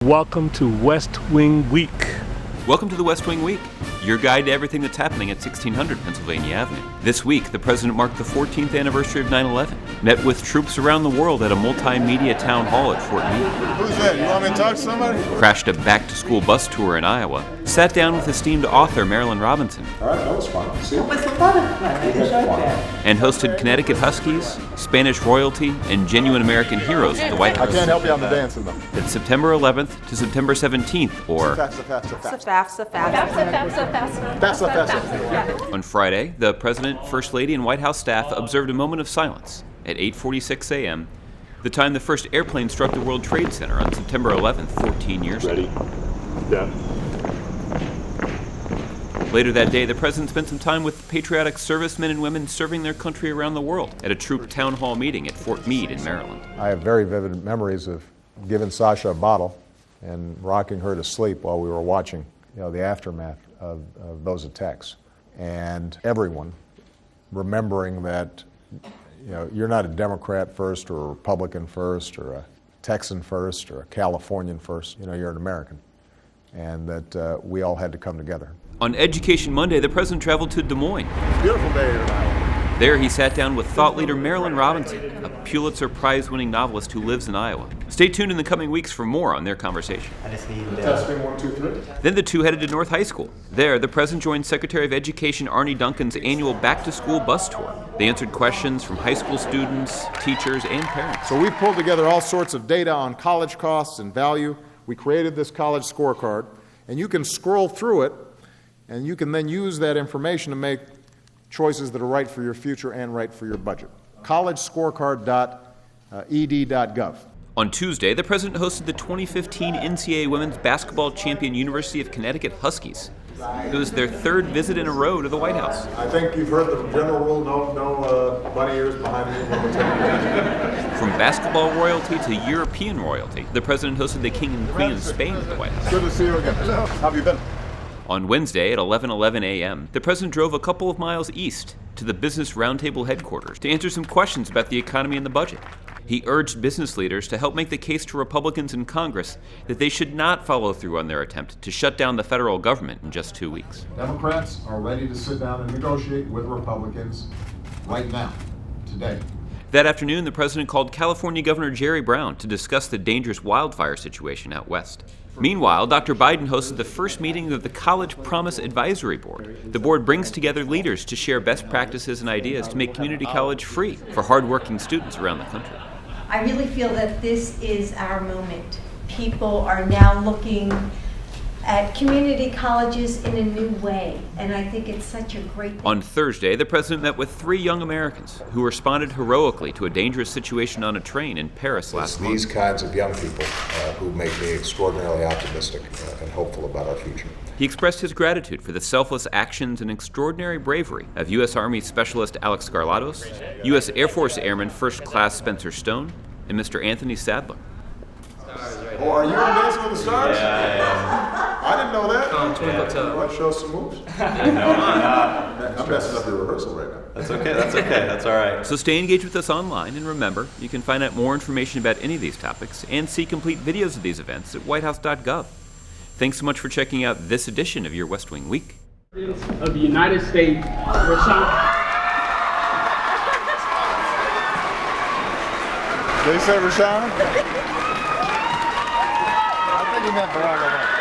Welcome to West Wing Week. Welcome to the West Wing Week, your guide to everything that's happening at 1600 Pennsylvania Avenue. This week, the president marked the 14th anniversary of 9/11, met with troops around the world at a multimedia town hall at Fort Meade. Who's that? You want me to talk to somebody? Crashed a back-to-school bus tour in Iowa, sat down with esteemed author Marilyn Robinson. All right, that was fun. See? It was a lot of fun. I enjoyed that. And hosted Connecticut Huskies, Spanish royalty, and genuine American heroes at the White I House. can't help you on the dancing, though. It's September 11th to September 17th, or FAFSA. on Friday, the President, First Lady, and White House staff observed a moment of silence at 8:46 a.m., the time the first airplane struck the World Trade Center on September 11th, 14 years ago. Yeah. Later that day, the President spent some time with patriotic servicemen and women serving their country around the world at a troop town hall meeting at Fort Meade in Maryland. I have very vivid memories of giving Sasha a bottle and rocking her to sleep while we were watching, the aftermath of those attacks. And everyone remembering that, you're not a Democrat first or a Republican first or a Texan first or a Californian first. You're an American. And that we all had to come together. On Education Monday, the President traveled to Des Moines. Beautiful day here tonight. There, he sat down with thought leader Marilyn Robinson, a Pulitzer Prize-winning novelist who lives in Iowa. Stay tuned in the coming weeks for more on their conversation. I just need Testing 1, 2, 3. Then the two headed to North High School. There, the President joined Secretary of Education Arnie Duncan's annual back-to-school bus tour. They answered questions from high school students, teachers, and parents. So we pulled together all sorts of data on college costs and value. We created this college scorecard, and you can scroll through it, and you can then use that information to make choices that are right for your future and right for your budget. collegescorecard.ed.gov. On Tuesday, the President hosted the 2015 NCAA Women's Basketball Champion University of Connecticut Huskies. It was their third visit in a row to the White House. I think you've heard the general rule, no bunny ears behind you. From basketball royalty to European royalty, the President hosted the King and Queen of Spain at the White House. Good to see you again. How have you been? On Wednesday at 11:11 a.m., the President drove a couple of miles east to the Business Roundtable headquarters to answer some questions about the economy and the budget. He urged business leaders to help make the case to Republicans in Congress that they should not follow through on their attempt to shut down the federal government in just 2 weeks. Democrats are ready to sit down and negotiate with Republicans right now, today. That afternoon, the President called California Governor Jerry Brown to discuss the dangerous wildfire situation out west. Meanwhile, Dr. Biden hosted the first meeting of the College Promise Advisory Board. The board brings together leaders to share best practices and ideas to make community college free for hardworking students around the country. I really feel that this is our moment. People are now looking at community colleges in a new way, and I think it's such a great thing. On Thursday, the President met with 3 young Americans who responded heroically to a dangerous situation on a train in Paris last month. These kinds of young people who make me extraordinarily optimistic and hopeful about our future. He expressed his gratitude for the selfless actions and extraordinary bravery of U.S. Army Specialist Alex Garlados, U.S. Air Force Airman First Class Spencer Stone, and Mr. Anthony Sadler. Oh, are you on Dancing with the Stars? I didn't know that. Twinkle Toes. You want to show us some moves? I'm messing up your rehearsal right now. That's okay, that's all right. So stay engaged with us online, and remember, you can find out more information about any of these topics and see complete videos of these events at whitehouse.gov. Thanks so much for checking out this edition of your West Wing Week. Of the United States, Rashawn. Did he say Rashawn? I think he meant Barack Obama.